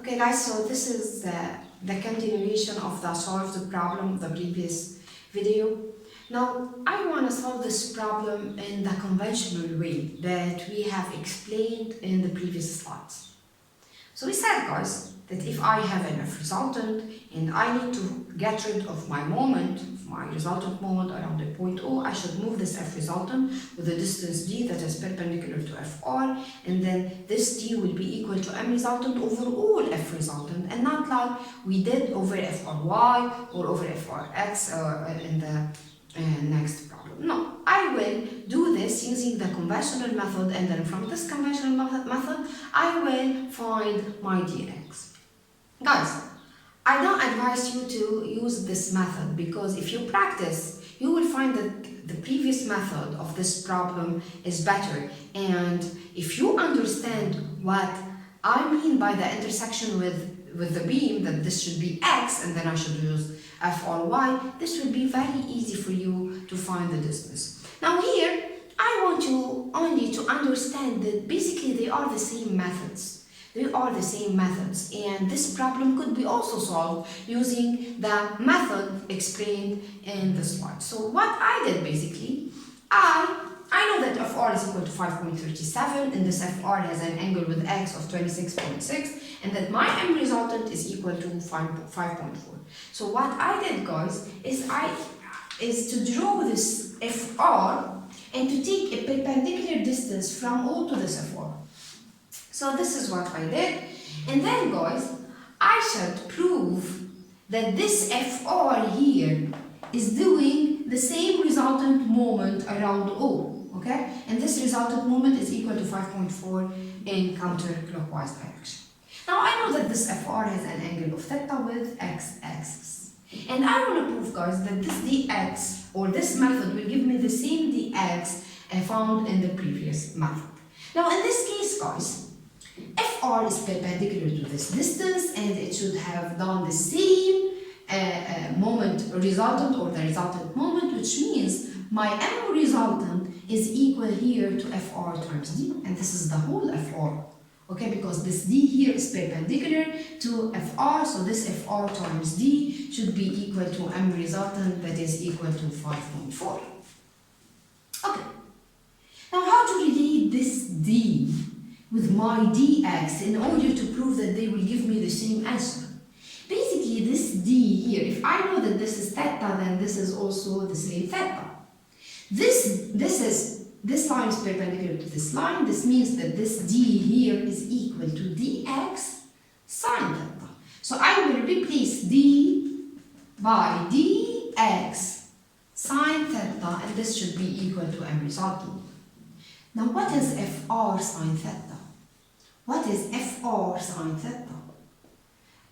Okay guys, so this is the continuation of the solved problem of the previous video. Now I want to solve this problem in the conventional way that we have explained in the previous slides. So we said guys that if I have an F resultant and I need to get rid of my moment, my resultant moment around the point O, I should move this F resultant with a distance d that is perpendicular to Fr, and then this d will be equal to M resultant over all F resultant, and not like we did over Fry or over Frx in the next problem. No, I will do this using the conventional method, and then from this conventional method I will find my dx. Guys, I don't advise you to use this method because if you practice, you will find that the previous method of this problem is better. And if you understand what I mean by the intersection with the beam, that this should be x and then I should use f or y, this will be very easy for you to find the distance. Now here, I want you only to understand that basically they are the same methods. They are the same methods, and this problem could be also solved using the method explained in the slide. So what I did basically, I know that Fr is equal to 5.37 and this Fr has an angle with x of 26.6 and that my M resultant is equal to 5.4. So what I did guys is to draw this Fr and to take a perpendicular distance from O to this Fr. So this is what I did, and then guys, I should prove that this Fr here is doing the same resultant moment around O, okay? And this resultant moment is equal to 5.4 in counterclockwise direction. Now I know that this Fr has an angle of theta with x-axis. And I want to prove guys that this dx, or this method, will give me the same dx found in the previous method. Now in this case guys, Fr is perpendicular to this distance and it should have done the same moment resultant or the resultant moment, which means my M resultant is equal here to Fr times d, and this is the whole Fr, okay, because this d here is perpendicular to Fr, so this Fr times d should be equal to M resultant, that is equal to 5.4. Okay, now how to relate this d with my dx in order to prove that they will give me the same answer? Basically this d here, if I know that this is theta, then this is also the same theta. This line is perpendicular to this line. This means that this d here is equal to dx sine theta. So I will replace d by dx sine theta, and this should be equal to M resultant. Now what is Fr sine theta? What is Fr sine theta?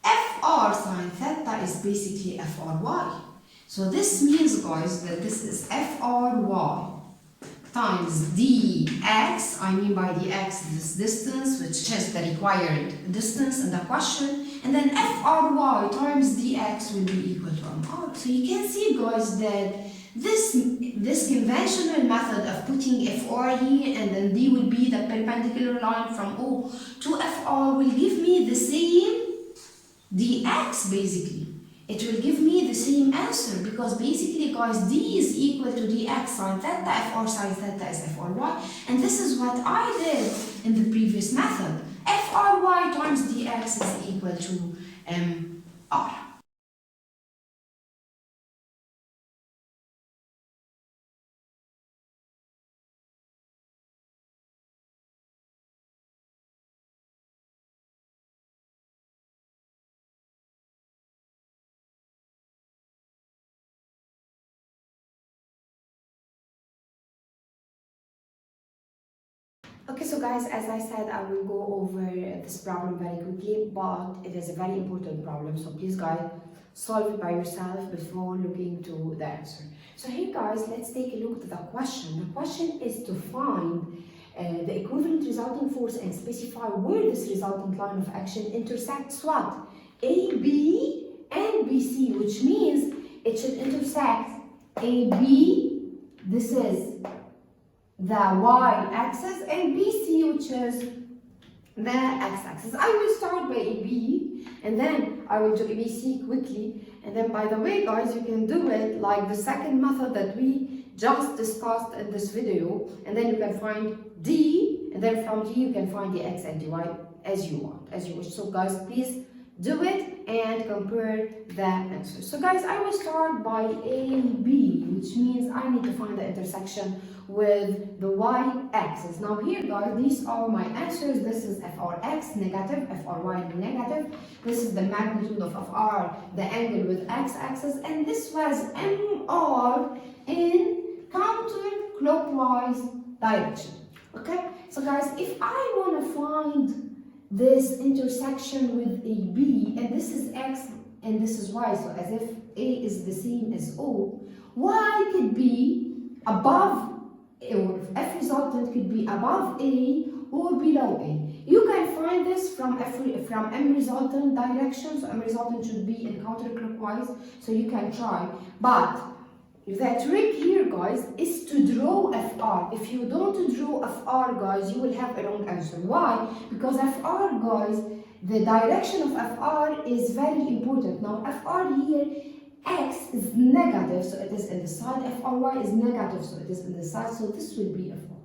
Fr sine theta is basically Fry. So this means guys that this is Fry times dx, I mean by dx this distance, which is the required distance in the question, and then Fry times dx will be equal to Mr. So you can see guys that this conventional method of putting Fr here and then d will be the perpendicular line from O to Fr will give me the same dx basically. It will give me the same answer because basically guys d is equal to dx sine theta, Fr sine theta is Fry, and this is what I did in the previous method. Fry times dx is equal to R. Okay, so guys, as I said, I will go over this problem very quickly, but it is a very important problem. So please, guys, solve it by yourself before looking to the answer. So here, guys, let's take a look at the question. The question is to find the equivalent resulting force and specify where this resultant line of action intersects what? AB and BC, which means it should intersect AB, this is the y-axis, and BC, which is the x-axis. I will start by AB. then I will do ABC quickly. And then, by the way, guys, you can do it like the second method that we just discussed in this video, and then you can find D, and then from D you can find the X and dy as you want, as you wish. So guys, please do it and compare the answers. So guys, I will start by AB, which means I need to find the intersection with the y-axis. Now here, guys, these are my answers. This is FRX negative, FRY negative. This is the magnitude of FR, the angle with x-axis, and this was MR in counterclockwise direction. Okay, so guys, if I want to find this intersection with AB, and this is X and this is Y, so as if A is the same as O, Y could be above, or F resultant could be above A or below A. You can find this from M resultant direction, so M resultant should be in counterclockwise, so you can try. But the trick here, guys, is to draw FR. If you don't draw FR, guys, you will have a wrong answer. Why? Because FR, guys, the direction of FR is very important. Now, FR here, X is negative, so it is in the side. FRY is negative, so it is in the side. So this will be FR.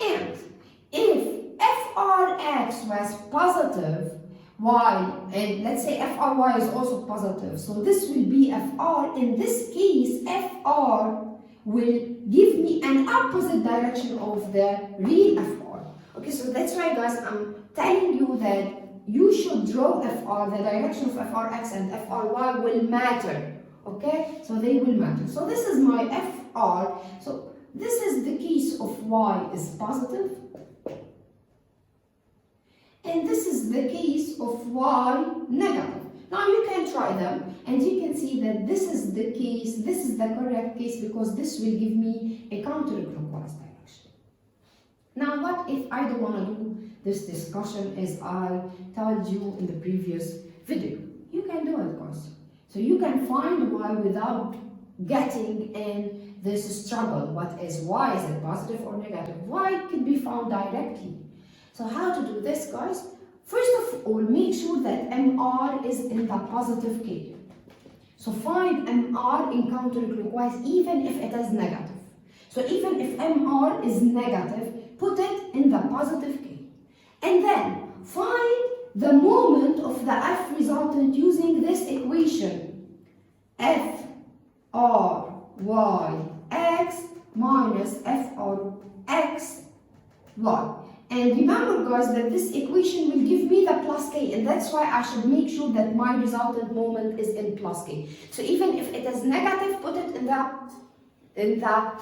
And if FRX was positive, Y, and let's say FRY is also positive, so this will be FR. In this case, FR will give me an opposite direction of the real FR. Okay, so that's why, guys, I'm telling you that you should draw FR. The direction of FRX and FRY will matter. Okay, so they will matter. So this is my FR. So this is the case of Y is positive. And this is the case of Y negative. Now you can try them, and you can see that this is the case, this is the correct case, because this will give me a counterclockwise direction. Now what if I don't want to do this discussion as I told you in the previous video? You can do it, guys. So you can find Y without getting in this struggle. What is Y? Is it positive or negative? Y can be found directly. So how to do this, guys? First of all, make sure that MR is in the positive case. So find MR in counterclockwise even if it is negative. So even if MR is negative, put it in the positive case. And then find the moment of the F resultant using this equation. F R Y X minus F R X Y. And remember, guys, that this equation will give me the plus k, and that's why I should make sure that my resultant moment is in plus k. So even if it is negative, put it in the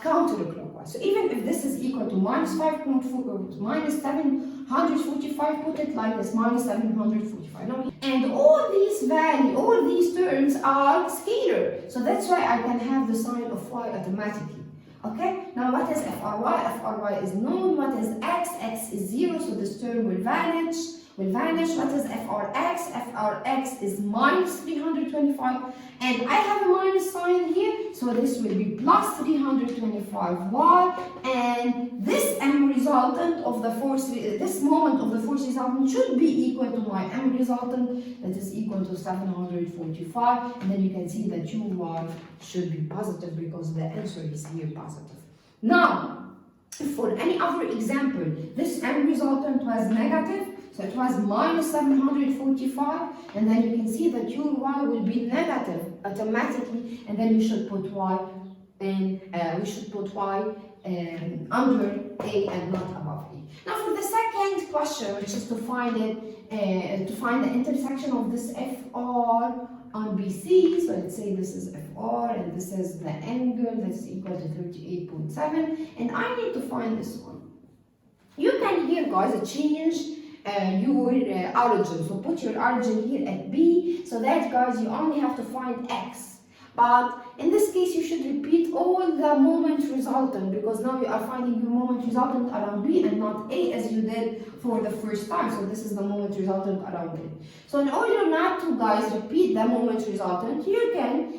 counterclockwise. So even if this is equal to minus 5.4 minus 745, put it like this, minus 745. Now, and all these values, all these terms are scalar. So that's why I can have the sign of y automatically. Okay, now what is FRY? FRY is known. What is X? X is 0, so this term will vanish. What is FRX? FRX is minus 325, and I have a minus sign here, so this will be plus 325y, and this M resultant of the force, this moment of the force resultant should be equal to my M resultant, that is equal to 745, and then you can see that UY should be positive because the answer is here positive. Now, for any other example, this M resultant was negative, so it was minus 745, and then you can see that your y will be negative automatically, and then you should put y in, we should put y under A and not above A. Now for the second question, which is to find it, to find the intersection of this FR on BC, so let's say this is FR and this is the angle that's equal to 38.7, and I need to find this one. You can here, guys, change your origin. So put your origin here at B, so that, guys, you only have to find X. But in this case, you should repeat all the moment resultant, because now you are finding your moment resultant around B and not A as you did for the first time. So this is the moment resultant around A. So in order not to, guys, repeat the moment resultant, you can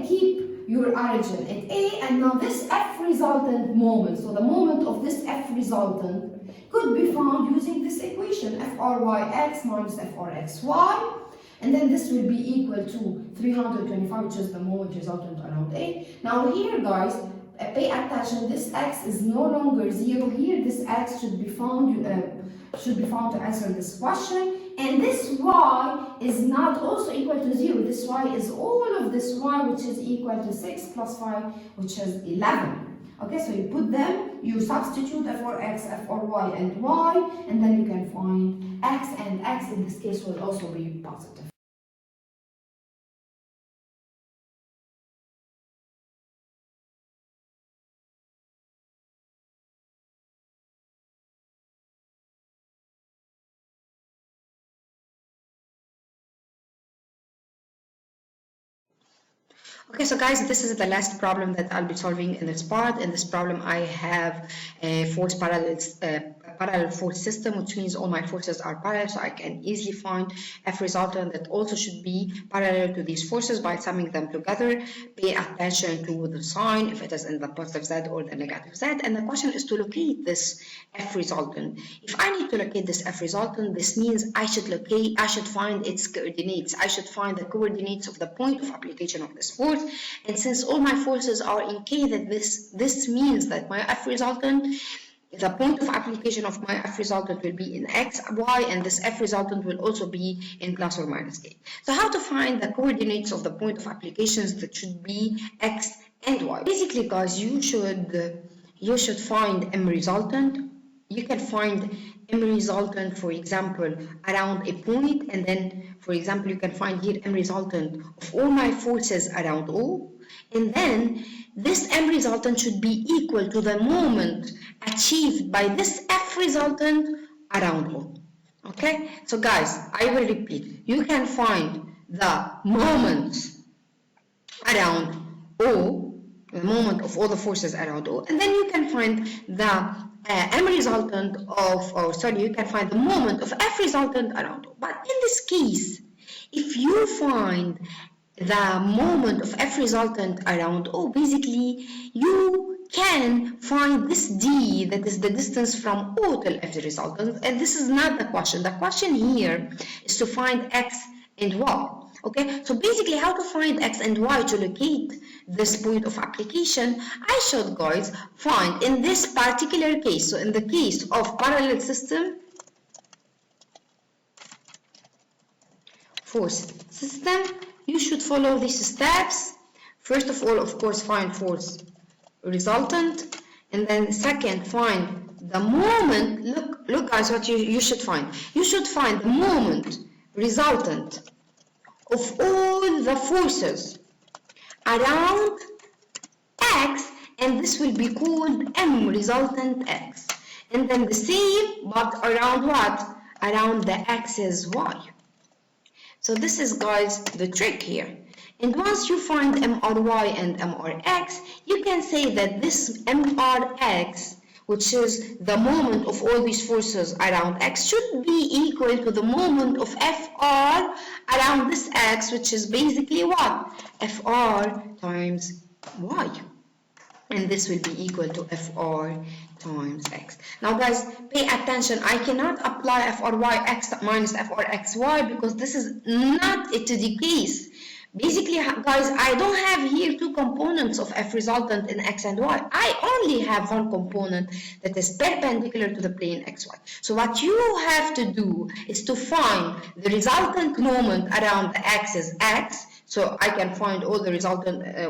keep your origin at A, and now this F resultant moment, so the moment of this F resultant could be found using this equation, FRYX minus FRXY. And then this will be equal to 325, which is the moment resultant around A. Now here, guys, pay attention, this x is no longer 0 here. This x should be found to answer this question. And this y is not also equal to 0. This y is all of this y, which is equal to 6 plus 5, which is 11. Okay, so you put them, you substitute f for x, f for y, and y, and then you can find x, and x in this case will also be positive. Okay, so guys, this is the last problem that I'll be solving in this part. In this problem, I have a parallel force system, which means all my forces are parallel, so I can easily find F resultant that also should be parallel to these forces by summing them together. Pay attention to the sign, if it is in the positive Z or the negative Z, and the question is to locate this F resultant. If I need to locate this F resultant, this means I should find its coordinates. I should find the coordinates of the point of application of this force. And since all my forces are in K, that this means that my F resultant, the point of application of my F resultant will be in X, Y, and this F resultant will also be in plus or minus K. So how to find the coordinates of the point of applications that should be X and Y? Basically, guys, you should find M resultant. You can find M resultant, for example, around a point, and then, for example, you can find here M resultant of all my forces around O, and then this M resultant should be equal to the moment achieved by this F resultant around O. Okay, so guys, I will repeat. You can find the moments around O, the moment of all the forces around O, and then you can find the M resultant you can find the moment of F resultant around O. But in this case, if you find the moment of F resultant around O, basically you can find this D, that is the distance from O till F resultant, and this is not the question. The question here is to find X and Y. Okay, so basically how to find X and Y to locate this point of application, I should, guys, find in this particular case, so in the case of parallel system, force system, you should follow these steps. First of all, of course, find force resultant, and then second, find the moment. Look guys, what you should find. You should find the moment resultant of all the forces around X, and this will be called M resultant X. And then the same, but around what? Around the axis Y. So this is, guys, the trick here. And once you find MRY and MRX, you can say that this MRX, which is the moment of all these forces around X, should be equal to the moment of FR around this X, which is basically what? FR times Y. And this will be equal to FR times X. Now guys, pay attention. I cannot apply FRYX minus FRXY because this is not to the case. Basically, guys, I don't have here two components of F resultant in X and Y. I only have one component that is perpendicular to the plane XY. So what you have to do is to find the resultant moment around the axis X. So I can find all the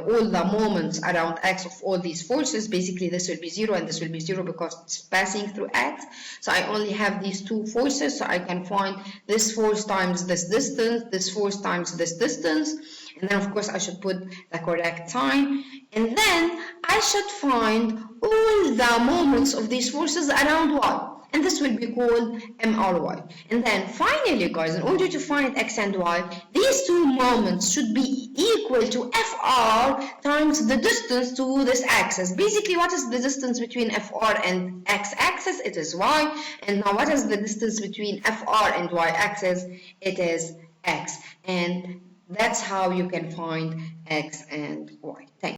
all the moments around X of all these forces. Basically, this will be 0 and this will be 0 because it's passing through X. So I only have these two forces. So I can find this force times this distance, this force times this distance. And then, of course, I should put the correct sign. And then I should find all the moments of these forces around Y. And this will be called MRY. And then finally, guys, in order to find X and Y, these two moments should be equal to FR times the distance to this axis. Basically, what is the distance between FR and X axis? It is Y. And now what is the distance between FR and Y axis? It is X. And that's how you can find X and Y. Thank you.